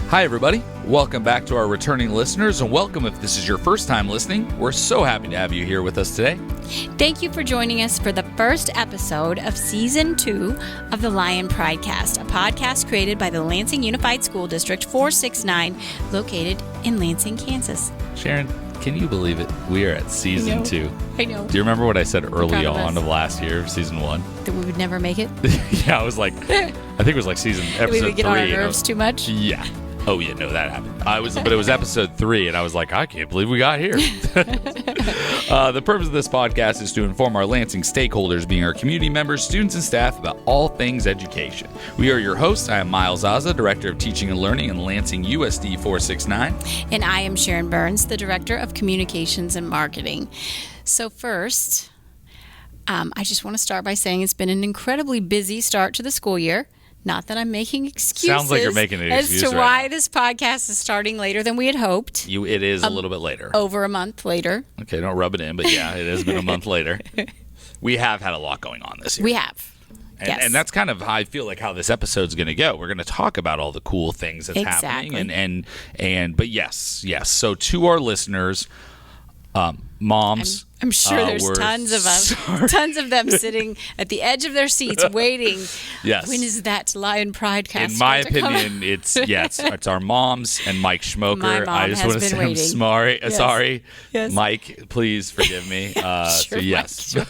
Hi, everybody. Welcome back to our returning listeners, and welcome if this is your first time listening. We're so happy to have you here with us today. Thank you for joining us for the first episode of Season 2 of the Lion Pridecast, a podcast created by the Lansing Unified School District 469, located in Lansing, Kansas. Sharon, can you believe it? We are at Season 2. I know. Do you remember what I said early on of last year, Season 1? That we would never make it? Yeah, I was like, I think it was like episode 3. We would get on our nerves too much? Yeah. Oh, yeah, no, that happened. But it was episode 3, and I was like, I can't believe we got here. The purpose of this podcast is to inform our Lansing stakeholders, being our community members, students, and staff, about all things education. We are your hosts. I am Miles Azzeh, Director of Teaching and Learning in Lansing USD469. And I am Sharon Burns, the Director of Communications and Marketing. So first, I just want to start by saying it's been an incredibly busy start to the school year. Not that I'm making excuses. Sounds like you're making an excuse as to right why now. This podcast is starting later than we had hoped. It is a little bit later. Over a month later. Okay, don't rub it in, but yeah, it has been a month later. We have had a lot going on this year. We have. Yes. And that's kind of how I feel like how this episode's going to go. We're going to talk about all the cool things that's happening. But yes. So to our listeners, moms. I'm sure there's tons of them sitting at the edge of their seats waiting. Yes. When is that Lion Pridecast? In my opinion, it's our moms and Mike Schmoker. My mom I just want to say waiting. I'm sorry. Yes. Sorry. Yes. Mike, please forgive me. So yes. Mike,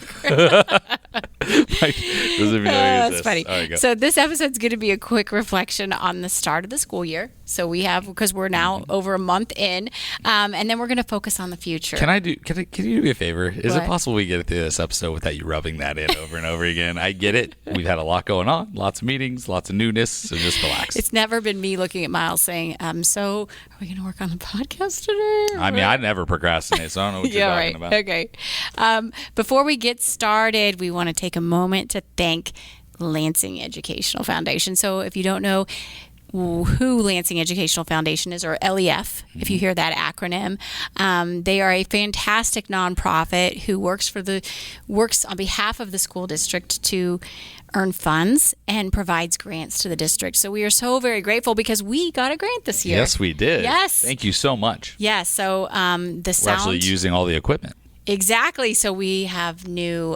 doesn't even know that's funny. All right, go. So this episode's going to be a quick reflection on the start of the school year. So because we're now over a month in, and then we're going to focus on the future. Can you do me a favor? Is What? it possible we get through this episode without you rubbing that in over and over again? I get it. We've had a lot going on, lots of meetings, lots of newness, so just relax. It's never been me looking at Miles saying, so are we going to work on the podcast today? I mean, I never procrastinate, so I don't know what you're talking about. Okay. Before we get started, we want to take a moment to thank Lansing Educational Foundation. So if you don't know who Lansing Educational Foundation is, or LEF, if you hear that acronym, they are a fantastic nonprofit who works on behalf of the school district to earn funds and provides grants to the district. So we are so very grateful because we got a grant this year. Yes, we did. Yes. Thank you so much. Yes. So We're actually using all the equipment. Exactly. So we have new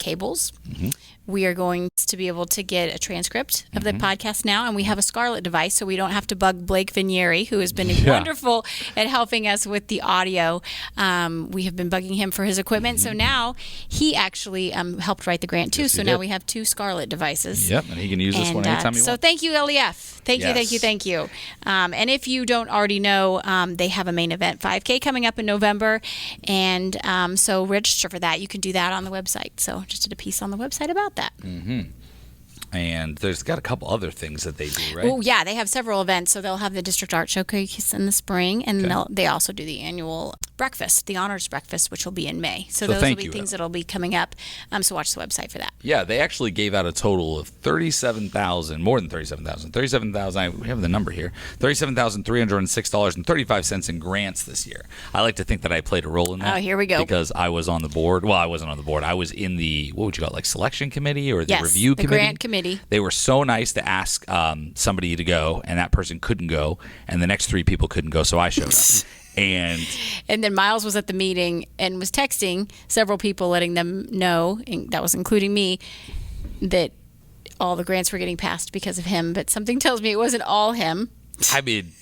cables. Mm-hmm. We are going to be able to get a transcript of the podcast now, and we have a Scarlett device, so we don't have to bug Blake Vinieri, who has been wonderful at helping us with the audio. We have been bugging him for his equipment, so now he actually helped write the grant too. So now we have 2 Scarlett devices. Yep, and he can use this one anytime he wants. So thank you, LEF. Thank you. And if you don't already know, they have a main event 5K coming up in November, and so register for that. You can do that on the website. So just did a piece on the website about that. Mm-hmm. And there's got a couple other things that they do, right? Oh, yeah. They have several events. So they'll have the District Art Showcase in the spring, and they also do the annual breakfast, the Honors Breakfast, which will be in May. So those will be things that will be coming up. So watch the website for that. Yeah, they actually gave out a total of more than 37,000. We have the number here. $37,306.35 in grants this year. I like to think that I played a role in that. Oh, here we go. Because I was on the board. Well, I wasn't on the board. I was in the, what would you call it, like selection committee or the review committee? The grant committee. They were so nice to ask somebody to go, and that person couldn't go, and the next 3 people couldn't go, so I showed up. And then Miles was at the meeting and was texting several people, letting them know, and that was including me, that all the grants were getting passed because of him. But something tells me it wasn't all him. I mean,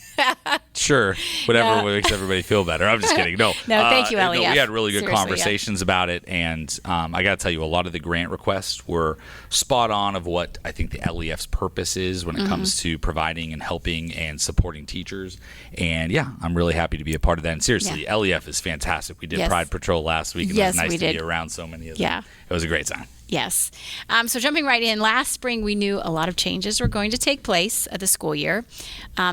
sure, whatever makes everybody feel better. I'm just kidding. No, thank you, LEF. No, we had really good conversations about it, and I got to tell you, a lot of the grant requests were spot on of what I think the LEF's purpose is when it comes to providing and helping and supporting teachers. And yeah, I'm really happy to be a part of that. And seriously, LEF is fantastic. We did Pride Patrol last week, and it was nice to be around so many of them. Yeah. It was a great time. Yes. So jumping right in, last spring we knew a lot of changes were going to take place at the school year.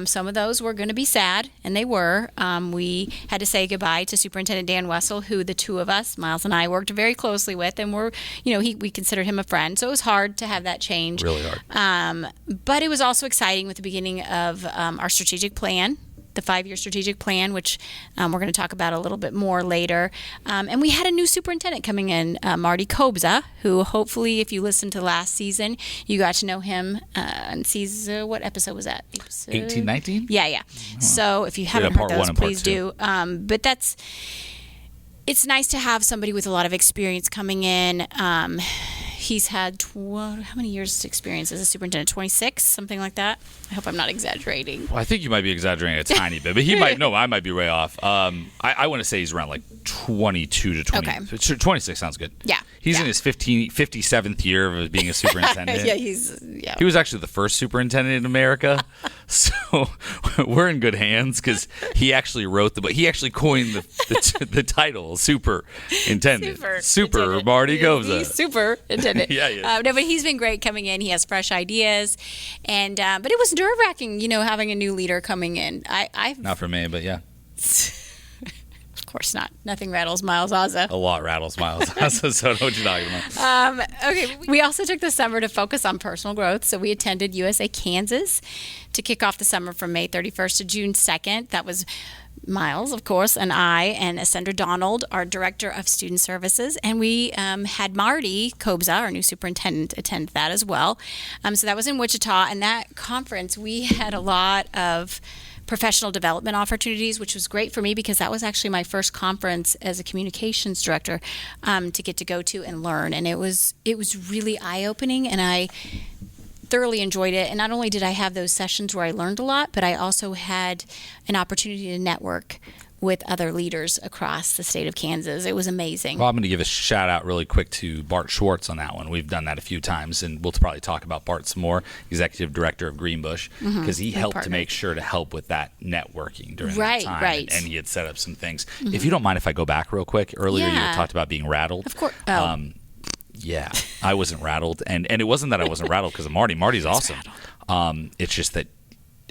Some of those were going to be sad, and they were. We had to say goodbye to Superintendent Dan Wessel, who the 2 of us, Miles and I, worked very closely with, and we considered him a friend. So it was hard to have that change. Really hard. But it was also exciting with the beginning of our strategic plan the 5-year strategic plan, which we're going to talk about a little bit more later. And we had a new superintendent coming in, Marty Kobza, who hopefully, if you listened to last season, you got to know him in season, what episode was that? 18, 19? Yeah. So if you haven't heard those, please do. But it's nice to have somebody with a lot of experience coming in. He's had how many years experience as a superintendent? 26, something like that. I hope I'm not exaggerating. Well, I think you might be exaggerating a tiny bit, but he might. No, I might be way off. I want to say he's around like 22 to 20. Okay. 26 sounds good. Yeah. He's in his 57th year of being a superintendent. Yeah. He was actually the first superintendent in America, so we're in good hands because he actually wrote the book. He actually coined the title superintendent. Super Marty Kobza. Superintendent. Yeah. No, but he's been great coming in. He has fresh ideas, and but it was nerve-wracking, having a new leader coming in. Not for me, but yeah. Of course not. Nothing rattles Miles Azzeh. A lot rattles Miles Azzeh, so I know what you're talking about. Okay, we also took the summer to focus on personal growth, so we attended USA Kansas to kick off the summer from May 31st to June 2nd. That was Miles, of course, and I, and Sandra Donald, our Director of Student Services, and we had Marty Kobza, our new superintendent, attend that as well. So that was in Wichita, and that conference, we had a lot of professional development opportunities, which was great for me because that was actually my first conference as a communications director to get to go to and learn, and it was really eye-opening, and I thoroughly enjoyed it. And not only did I have those sessions where I learned a lot, but I also had an opportunity to network with other leaders across the state of Kansas. It was amazing. Well, I'm going to give a shout out really quick to Bart Schwartz on that one. We've done that a few times, and we'll probably talk about Bart some more, Executive Director of Greenbush, because he helped to make sure to help with that networking during that time. Right. And he had set up some things. If you don't mind if I go back real quick, earlier you had talked about being rattled. Of course. Yeah, I wasn't rattled, and it wasn't that I wasn't rattled because of Marty. Marty's awesome. It's just that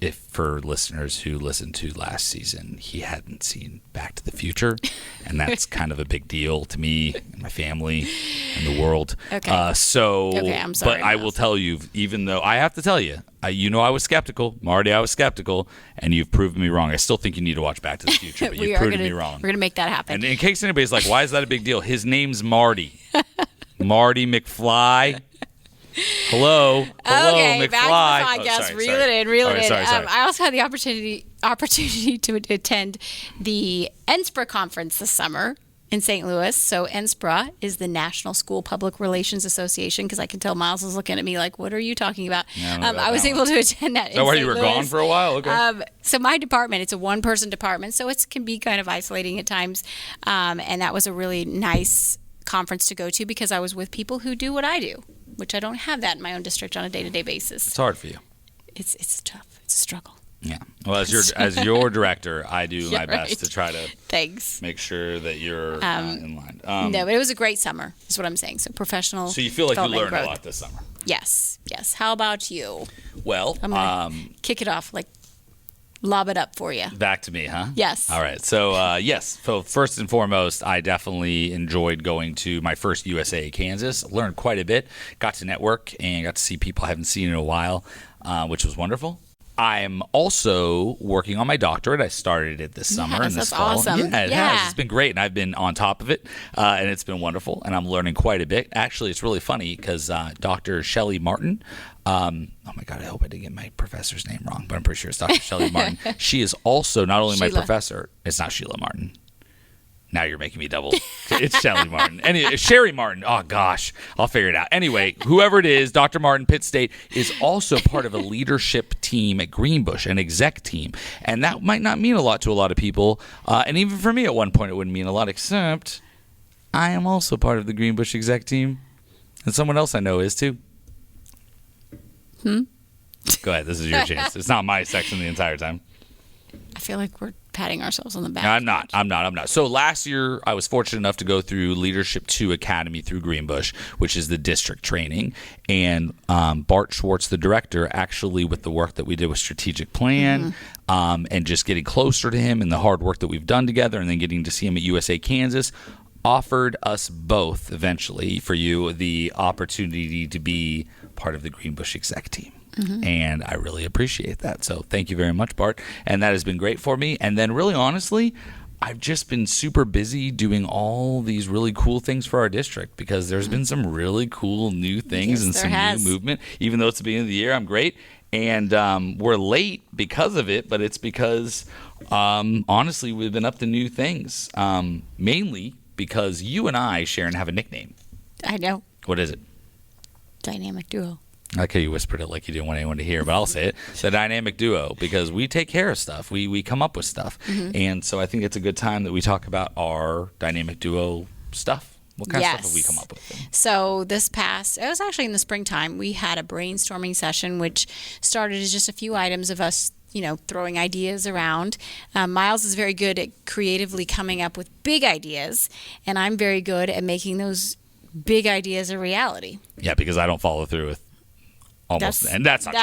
if for listeners who listened to last season, he hadn't seen Back to the Future, and that's kind of a big deal to me and my family and the world. Okay. I'm sorry. But I will tell you, even though I have to tell you, I was skeptical, Marty. I was skeptical, and you've proven me wrong. I still think you need to watch Back to the Future, but you've proven me wrong. We're gonna make that happen. And in case anybody's like, "Why is that a big deal?" His name's Marty. Marty McFly. Hello, okay, McFly. Back to the podcast. Reel it in. Sorry. I also had the opportunity to attend the ESBRA conference this summer in St. Louis. So ESBRA is the National School Public Relations Association, because I can tell Miles is looking at me like, what are you talking about? I was able to attend that in St. Louis. So where you were gone for a while? Okay. So my department, it's a one-person department, so it can be kind of isolating at times. And that was a really nice conference to go to because I was with people who do what I do, which I don't have that in my own district on a day-to-day basis. It's hard for you. It's tough. It's a struggle. Yeah. Well, as your director, I do my best to try to make sure that you're in line. No, but it was a great summer, is what I'm saying. So professional. So you feel like you learned growth. a lot this summer. Yes. How about you? Well, I'm gonna kick it off, lob it up for you. Back to me, huh? Yes. All right. So, yes. So first and foremost, I definitely enjoyed going to my first USA Kansas. Learned quite a bit. Got to network and got to see people I haven't seen in a while, which was wonderful. I'm also working on my doctorate. I started it this summer and this fall. Awesome. Yeah, it has. It's been great, and I've been on top of it, and it's been wonderful, and I'm learning quite a bit. Actually, it's really funny because Dr. Shelley Martin, oh my God, I hope I didn't get my professor's name wrong, but I'm pretty sure it's Dr. Shelley Martin. She is also not only my professor. It's not Sheila Martin. Now you're making me double. It's Shelley Martin. Anyway, Sherry Martin. Oh, gosh. I'll figure it out. Anyway, whoever it is, Dr. Martin, Pitt State, is also part of a leadership team at Greenbush, an exec team. And that might not mean a lot to a lot of people. And even for me at one point, it wouldn't mean a lot, except I am also part of the Greenbush exec team. And someone else I know is, too. Go ahead. This is your chance. It's not my section the entire time. I feel like we're patting ourselves on the back. No, I'm not. So last year, I was fortunate enough to go through Leadership 2 Academy through Greenbush, which is the district training. And Bart Schwartz, the director, actually with the work that we did with strategic plan and just getting closer to him and the hard work that we've done together and then getting to see him at USA Kansas, offered us both eventually for you the opportunity to be part of the Greenbush exec team. And I really appreciate that. So thank you very much, Bart. And that has been great for me. And then really honestly, I've just been super busy doing all these really cool things for our district because there's been some really cool new things and some new movement. Even though it's the beginning of the year, I'm great. And we're late because of it, but it's because, honestly, we've been up to new things. Mainly because you and I, Sharon, have a nickname. I know. What is it? Dynamic duo. I like how you whispered it like you didn't want anyone to hear, but I'll say it. The dynamic duo, because we take care of stuff. We come up with stuff. And so I think it's a good time that we talk about our dynamic duo stuff. What kind of stuff have we come up with? So it was actually in the springtime, we had a brainstorming session, which started as just a few items of us, throwing ideas around. Miles is very good at creatively coming up with big ideas, and I'm very good at making those big ideas a reality. Yeah, because I don't follow through with almost, and that's not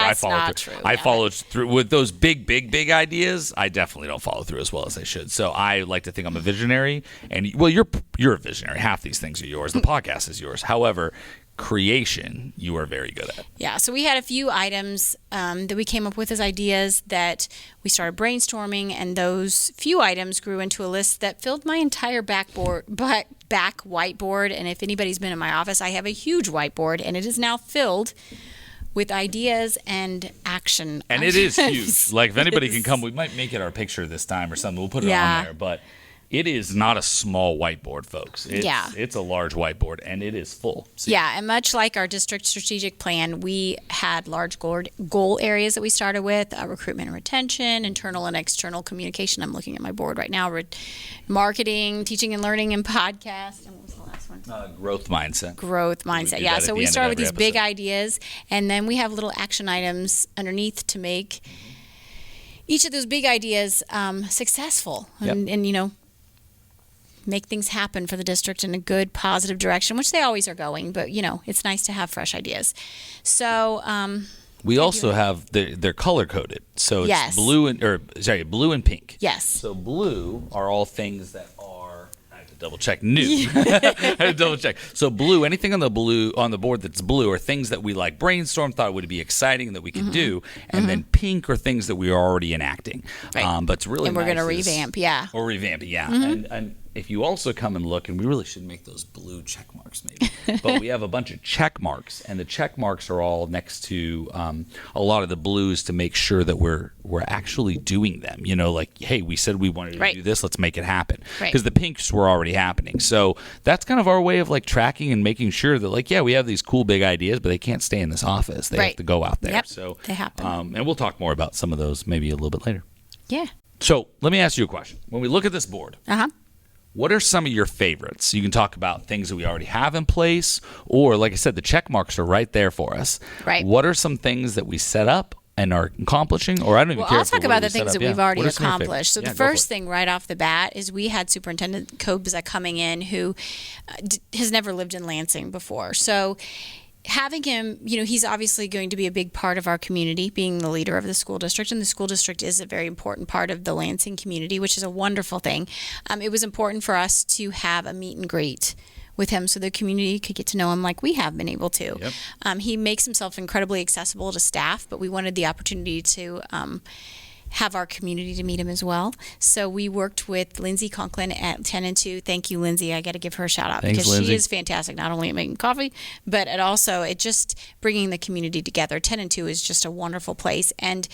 true. I follow through with those big ideas. I definitely don't follow through as well as I should. So I like to think I'm a visionary, and you're a visionary. Half these things are yours. The podcast is yours. However, creation you are very good at. Yeah. So we had a few items that we came up with as ideas that we started brainstorming, and those few items grew into a list that filled my entire back whiteboard. And if anybody's been in my office, I have a huge whiteboard, and it is now filled with ideas and action. And it is huge. Like, if anybody can come, we might make it our picture this time or something. We'll put it on there. But it is not a small whiteboard, folks. It's a large whiteboard, and it is full. And much like our district strategic plan, we had large goal areas that we started with, recruitment and retention, internal and external communication. I'm looking at my board right now. Marketing, teaching and learning, and podcast. And what was the last one? Growth mindset. Yeah, so we start with these big ideas, and then we have little action items underneath to make each of those big ideas successful and make things happen for the district in a good, positive direction, which they always are going. But, it's nice to have fresh ideas. So we also have they're color coded. So it's blue and pink. Yes. So blue are all things that are, I have to double check, new. I have to double check. So blue, anything on the board that's blue are things that we like brainstormed, thought would be exciting that we could do. And then pink are things that we are already enacting. Right. But it's really and we're going to revamp, Or revamp, And if you also come and look, and we really should make those blue check marks maybe, but we have a bunch of check marks, and the check marks are all next to a lot of the blues to make sure that we're actually doing them. Like, hey, we said we wanted to do this, let's make it happen. Because the pinks were already happening. So that's kind of our way of like tracking and making sure that we have these cool big ideas, but they can't stay in this office. They have to go out there. Yep, so they happen. And we'll talk more about some of those maybe a little bit later. Yeah. So let me ask you a question. When we look at this board, what are some of your favorites? You can talk about things that we already have in place, or like I said, the check marks are right there for us. Right. What are some things that we set up and are accomplishing? Or I don't even care. I'll talk about the things that we've already accomplished. So the first thing right off the bat is we had Superintendent Kobza coming in who has never lived in Lansing before. So having him, he's obviously going to be a big part of our community, being the leader of the school district, and the school district is a very important part of the Lansing community, which is a wonderful thing. It was important for us to have a meet and greet with him so the community could get to know him like we have been able to. Yep. He makes himself incredibly accessible to staff, but we wanted the opportunity to have our community to meet him as well. So we worked with Lindsay Conklin at 10 and 2. Thank you, Lindsay. I got to give her a shout out. Thanks, because Lindsay. She is fantastic, not only at making coffee, but at just bringing the community together. 10 and 2 is just a wonderful place. And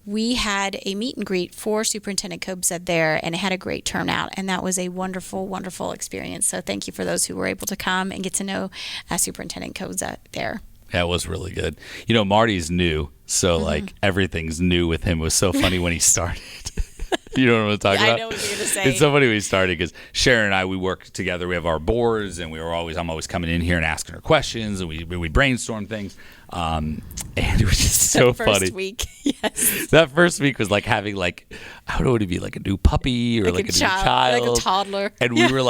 we had a meet and greet for Superintendent Kobza there, and it had a great turnout. And that was a wonderful, wonderful experience. So thank you for those who were able to come and get to know Superintendent Kobza there. That was really good. Marty's new, so everything's new with him. It was so funny when he started. You know what I'm talking about? I know what you're going to say. It's so funny when he started because Sharon and I, we work together. We have our boards, and I'm always coming in here and asking her questions, and we brainstorm things. And it was just so funny. First week, yes. That first week was like having how would it be, like a new puppy or like a new child, like a toddler, and we were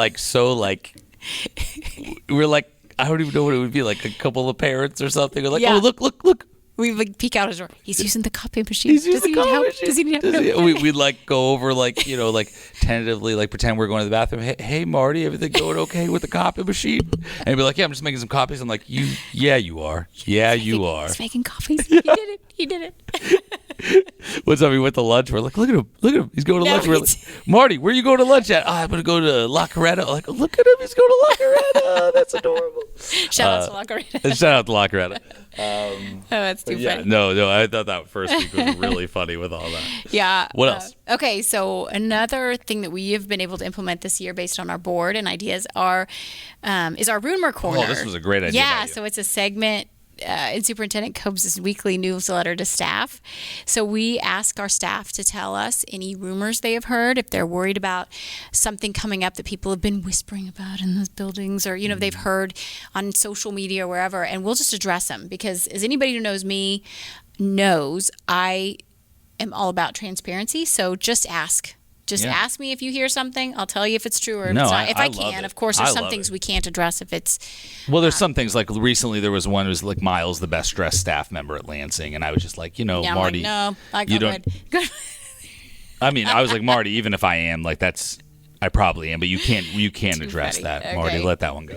we were like. I don't even know what it would be, like a couple of parents or something. We're like, oh, look. We like peek out his door. He's using the copy machine. Does he need help? Does he need help? We'd like go over like tentatively like pretend we're going to the bathroom. Hey Marty, everything going okay with the copy machine? And he'd be like, yeah, I'm just making some copies. I'm like, you are. Yeah, you are. He's making copies. He did it. What's up? He went to lunch. We're like, look at him. He's going to lunch. We're like, Marty, where are you going to lunch at? I'm going to go to La Coretta. Like, look at him. He's going to La Coretta. That's adorable. Shout out to La Coretta. Shout out to La Coretta. That's too funny. No, I thought that first week was really funny with all that. Yeah. What else? Okay, so another thing that we have been able to implement this year based on our board and ideas is our Rumor Corner. Oh, this was a great idea. Yeah, so it's a segment in Superintendent Combs' weekly newsletter to staff. So we ask our staff to tell us any rumors they have heard, if they're worried about something coming up that people have been whispering about in those buildings, or they've heard on social media or wherever, and we'll just address them. Because as anybody who knows me knows, I am all about transparency. So just ask. Ask me if you hear something. I'll tell you if it's true or if it's not. If I can. Of course, there's some things we can't address if it's... Well, there's some things, like recently there was one who was like Miles, the best dressed staff member at Lansing. And I was just like, Marty... you don't... I mean, I was like, Marty, even if I am, like that's... I probably am, but you can't address that, okay. Marty. Let that one go.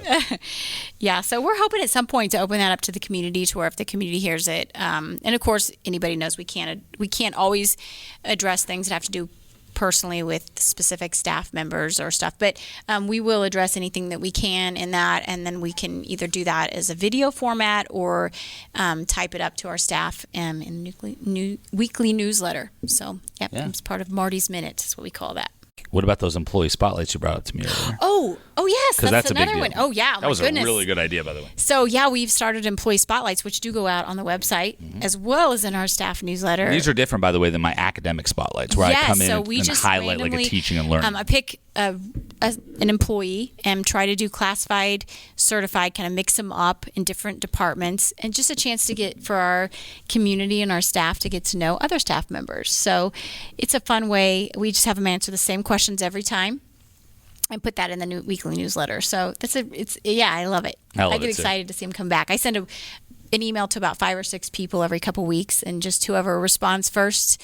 Yeah, so we're hoping at some point to open that up to the community, to where if the community hears it, and of course anybody knows we can't always address things that have to do personally with specific staff members or stuff, but we will address anything that we can in that, and then we can either do that as a video format or type it up to our staff in weekly newsletter. So it's part of Marty's Minutes is what we call that. What about those employee spotlights you brought up to me earlier? Oh yes, that's another one. Oh yeah, that was a really good idea, by the way. So we've started employee spotlights, which do go out on the website as well as in our staff newsletter. These are different, by the way, than my academic spotlights, where I come in and highlight like a teaching and learning. I pick an employee and try to do classified, certified, kind of mix them up in different departments, and just a chance for our community and our staff to get to know other staff members. So it's a fun way. We just have them answer the same questions every time and put that in the weekly newsletter. So I love it. I get excited to see them come back. I send an email to about 5 or 6 people every couple weeks, and just whoever responds first,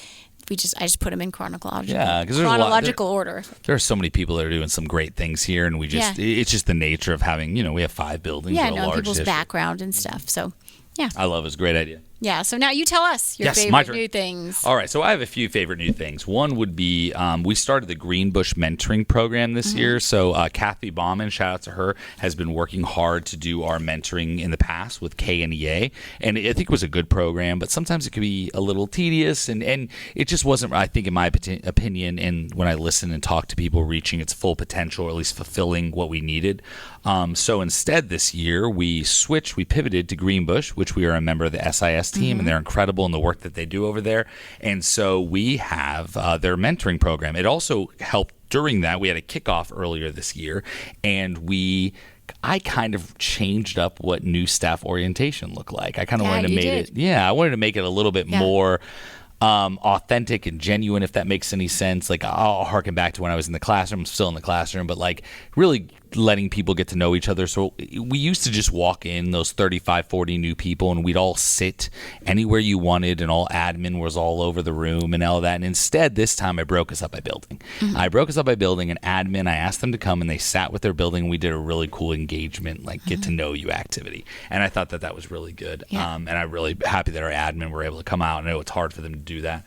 I just put them in chronological order. There are so many people that are doing some great things here, and it's just the nature of having, we have 5 buildings. Yeah, knowing people's background and stuff. So, yeah. I love it. It's a great idea. Yeah, so now you tell us your favorite new things. All right, so I have a few favorite new things. One would be we started the Greenbush Mentoring Program this year. So Kathy Bauman, shout out to her, has been working hard to do our mentoring in the past with KNEA. And I think it was a good program, but sometimes it could be a little tedious. And it just wasn't, I think, in my opinion, and when I listen and talk to people, reaching its full potential, or at least fulfilling what we needed. So instead this year, we pivoted to Greenbush, which we are a member of the SIS team, and they're incredible in the work that they do over there. And so we have their mentoring program. It also helped during that. We had a kickoff earlier this year, and I kind of changed up what new staff orientation looked like. I kind of wanted to make it. Yeah, I wanted to make it a little bit more authentic and genuine, if that makes any sense. Like, I'll harken back to when I was in the classroom. I'm still in the classroom, but like really letting people get to know each other. So we used to just walk in, those 35, 40 new people, and we'd all sit anywhere you wanted, and all admin was all over the room and all that. And instead, this time I broke us up by building. I broke us up by building, and admin, I asked them to come, and they sat with their building, and we did a really cool engagement, like get to know you activity. And I thought that was really good. And I'm really happy that our admin were able to come out. I know it's hard for them to do that.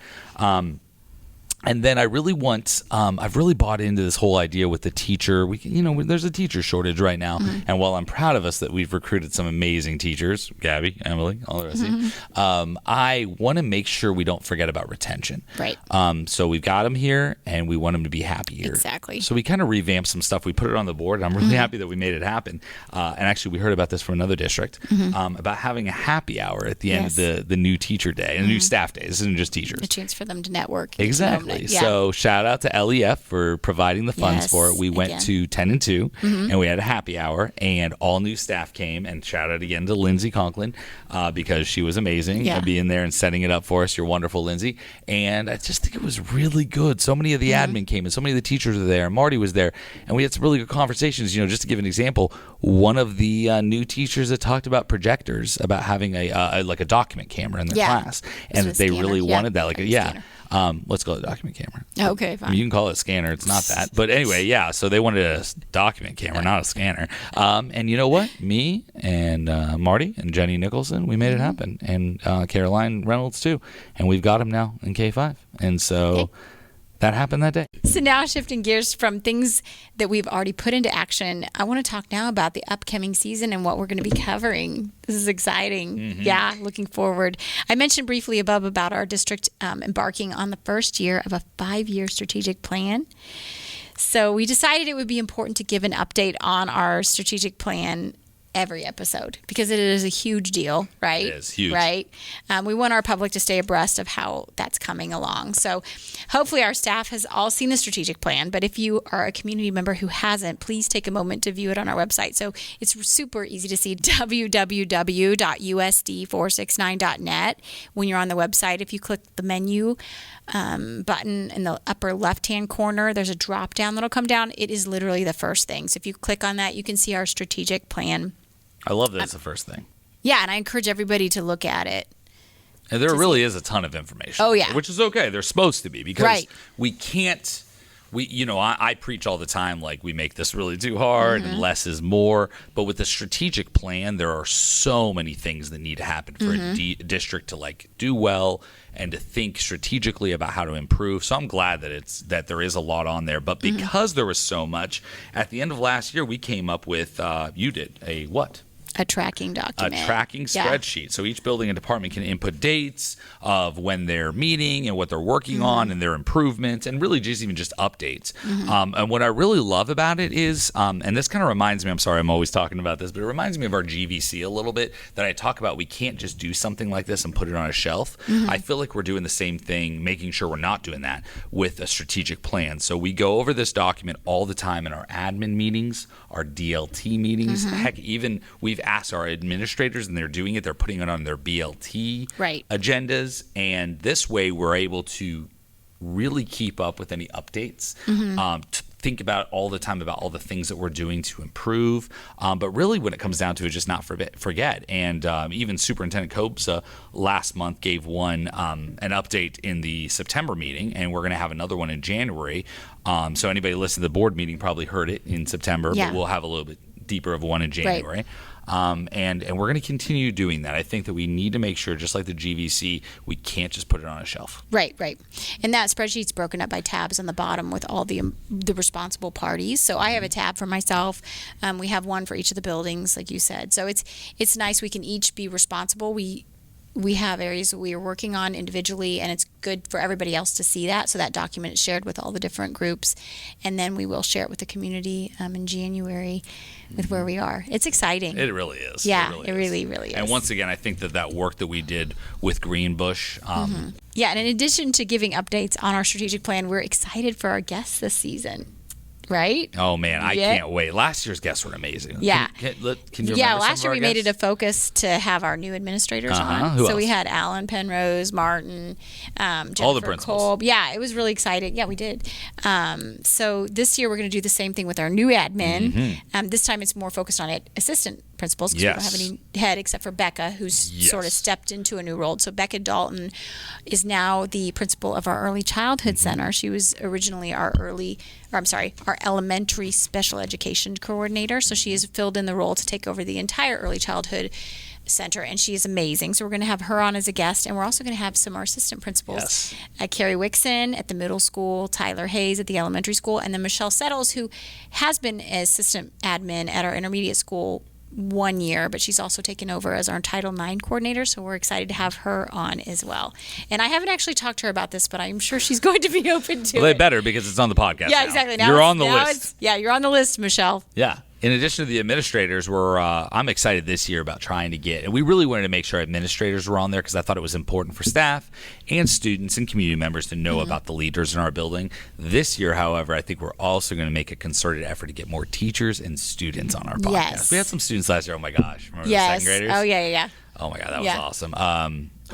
And then I really want, I've really bought into this whole idea with the teacher. There's a teacher shortage right now. And while I'm proud of us that we've recruited some amazing teachers, Gabby, Emily, all the rest of you, I want to make sure we don't forget about retention. Right. So we've got them here, and we want them to be happy here. Exactly. So we kind of revamped some stuff. We put it on the board, and I'm really happy that we made it happen. And actually, we heard about this from another district, about having a happy hour at the end of the new teacher day, and the new staff day. This isn't just teachers. A chance for them to network. Exactly. Absolutely. So shout out to LEF for providing the funds for it. We went to 10 and 2, and we had a happy hour, and all new staff came. And shout out again to Lindsay Conklin because she was amazing being there and setting it up for us. You're wonderful, Lindsay. And I just think it was really good. So many of the admin came, and so many of the teachers were there. And Marty was there, and we had some really good conversations. Just to give an example, one of the new teachers that talked about projectors, about having a document camera in their class, and that they really wanted that. Let's call it a document camera. Okay, fine. You can call it a scanner. It's not that. But anyway, so they wanted a document camera, not a scanner. And you know what? Me and Marty and Jenny Nicholson, we made it happen. And Caroline Reynolds, too. And we've got him now in K5. And so that happened that day. So now shifting gears from things that we've already put into action, I want to talk now about the upcoming season and what we're going to be covering. This is exciting. Yeah, looking forward. I mentioned briefly above about our district embarking on the first year of a 5-year strategic plan. So we decided it would be important to give an update on our strategic plan every episode because it is a huge deal, right? It is huge. Right? We want our public to stay abreast of how that's coming along. So hopefully our staff has all seen the strategic plan, but if you are a community member who hasn't, please take a moment to view it on our website. So it's super easy to see, www.usd469.net. When you're on the website, if you click the menu button in the upper left-hand corner, there's a drop-down that'll come down. It is literally the first thing. So if you click on that, you can see our strategic plan. I love that it's the first thing. Yeah, and I encourage everybody to look at it. And there really is a ton of information. Oh, yeah. Which is okay. They're supposed to be because we can't. I preach all the time, like we make this really too hard and less is more. But with the strategic plan, there are so many things that need to happen for a district to do well and to think strategically about how to improve. So I'm glad that there is a lot on there. But because there was so much, at the end of last year, we came up with, you did a what? A tracking document. A tracking spreadsheet. So each building and department can input dates of when they're meeting and what they're working on and their improvements and really just even just updates. And what I really love about it is, and this kind of reminds me, I'm sorry I'm always talking about this, but it reminds me of our GVC a little bit, that I talk about we can't just do something like this and put it on a shelf. I feel like we're doing the same thing, making sure we're not doing that with a strategic plan. So we go over this document all the time in our admin meetings, our DLT meetings. Heck, even we've asked our administrators, and they're doing it. They're putting it on their BLT agendas, and this way we're able to really keep up with any updates. To think about all the time about all the things that we're doing to improve. But really, when it comes down to it, just not forget. And even Superintendent Kobsa last month gave one an update in the September meeting, and we're going to have another one in January. So anybody listening to the board meeting probably heard it in September, but we'll have a little bit deeper of one in January. And we're going to continue doing that. I think that we need to make sure, just like the GVC, we can't just put it on a shelf. Right. And that spreadsheet's broken up by tabs on the bottom with all the responsible parties. So I have a tab for myself. We have one for each of the buildings, like you said. So it's nice. We can each be responsible. We have areas that we are working on individually, and it's good for everybody else to see that. So that document is shared with all the different groups, and then we will share it with the community in January with where we are. It's exciting. It really is. Yeah, it really is. And once again, I think that work that we did with Greenbush. Yeah, and in addition to giving updates on our strategic plan, we're excited for our guests this season. Right? Oh, man, I can't wait. Last year's guests were amazing. Yeah. Can you remember last year we guests? made it a focus to have our new administrators on. Who so else? we had Alan Penrose, Martin, Jennifer all the principals. Kolb. Yeah, it was really exciting. Yeah, we did. So this year we're going to do the same thing with our new admin. This time it's more focused on assistant principals because we don't have any head except for Becca, who's sort of stepped into a new role. So Becca Dalton is now the principal of our early childhood center. She was originally our elementary special education coordinator. So she has filled in the role to take over the entire early childhood center, and she is amazing. So we're going to have her on as a guest, and we're also going to have some of our assistant principals. Carrie Wixon at the middle school, Tyler Hayes at the elementary school, and then Michelle Settles, who has been assistant admin at our intermediate school 1 year, but she's also taken over as our Title IX coordinator, so we're excited to have her on as well. And I haven't actually talked to her about this, but I'm sure she's going to be open to it. Well, they better, because it's on the podcast. Yeah, exactly. You're on the list. You're on the list, Michelle. Yeah. in addition to the administrators, I'm excited this year about trying to get, and we really wanted to make sure administrators were on there because I thought it was important for staff and students and community members to know about the leaders in our building. This year, however, I think we're also going to make a concerted effort to get more teachers and students on our podcast. Yes. We had some students last year. Oh my gosh. Remember the second graders? Oh, yeah. Oh my God, that was awesome.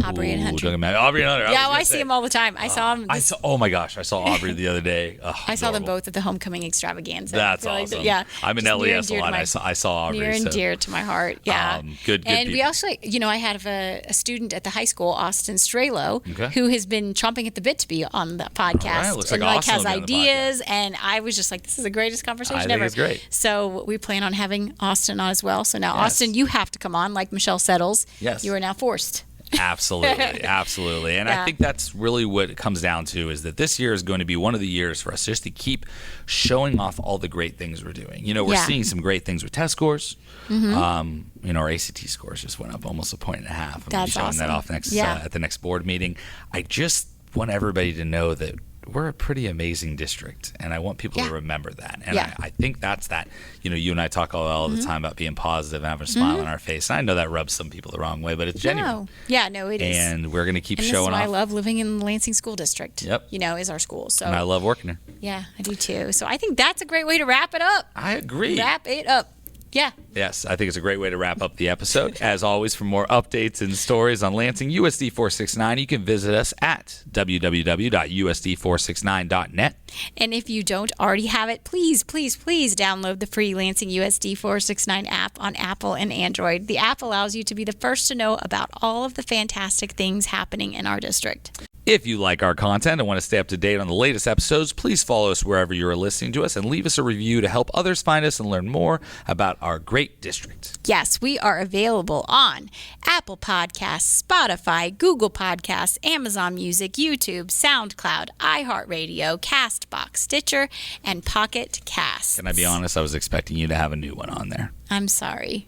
Aubrey and Hunter. Aubrey and Hunter. Yeah, I see them all the time. I saw them. Oh my gosh, I saw Aubrey the other day. I saw them both at the homecoming extravaganza. That's awesome. I'm an LES a lot. I saw Aubrey. Near and dear to my heart. Yeah. Good. And people. we also, I have a student at the high school, Austin Strelo, who has been chomping at the bit to be on the podcast. Right, looks and Austin has ideas. And I was just like, this is the greatest conversation ever. It's great. So we plan on having Austin on as well. So now, Austin, you have to come on, like Michelle Settles. Yes. You are now forced. Absolutely. And I think that's really what it comes down to, is that this year is going to be one of the years for us just to keep showing off all the great things we're doing. We're seeing some great things with test scores. Our ACT scores just went up almost 1.5 points. I'm going to be showing that off at the next board meeting. I just want everybody to know that we're a pretty amazing district, and I want people to remember that. And I think that's that. You and I talk all the time about being positive and having a smile on our face. And I know that rubs some people the wrong way, but it's genuine. No, it is. And we're going to keep and showing off. I love living in the Lansing School District. Yep. Is our school. So. And I love working there. Yeah, I do too. So I think that's a great way to wrap it up. I agree. Wrap it up. Yeah. Yes, I think it's a great way to wrap up the episode. As always, for more updates and stories on Lansing USD469, you can visit us at www.usd469.net. And if you don't already have it, please download the free Lansing USD469 app on Apple and Android. The app allows you to be the first to know about all of the fantastic things happening in our district. If you like our content and want to stay up to date on the latest episodes, please follow us wherever you are listening to us and leave us a review to help others find us and learn more about our great district. Yes, we are available on Apple Podcasts, Spotify, Google Podcasts, Amazon Music, YouTube, SoundCloud, iHeartRadio, Castbox, Stitcher, and Pocket Casts. Can I be honest? I was expecting you to have a new one on there. I'm sorry.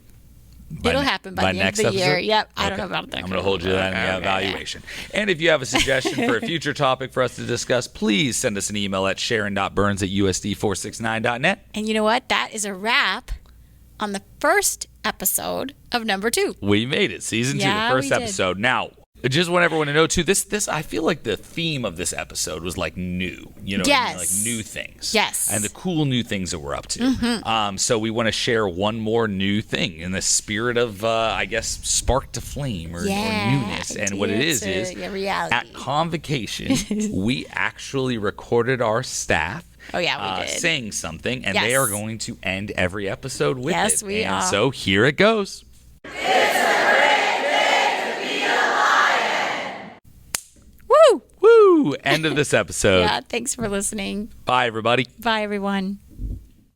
It'll happen by the end of the year. Yep. I don't know about that. I'm going to hold you to that in the evaluation. And if you have a suggestion for a future topic for us to discuss, please send us an email at sharon.burns@usd469.net. And you know what? That is a wrap on the first episode of number 2. We made it. Season 2, the first episode. Now, I just want everyone to know, too, this I feel like the theme of this episode was like new, like new things. Yes. And the cool new things that we're up to. So we want to share one more new thing in the spirit of, spark to flame or newness. And what it is reality. At Convocation, we actually recorded our staff. Oh, yeah, we did. Saying something, and they are going to end every episode with it. Yes, we are. So here it goes. Woo! End of this episode. Yeah, thanks for listening. Bye, everybody. Bye, everyone.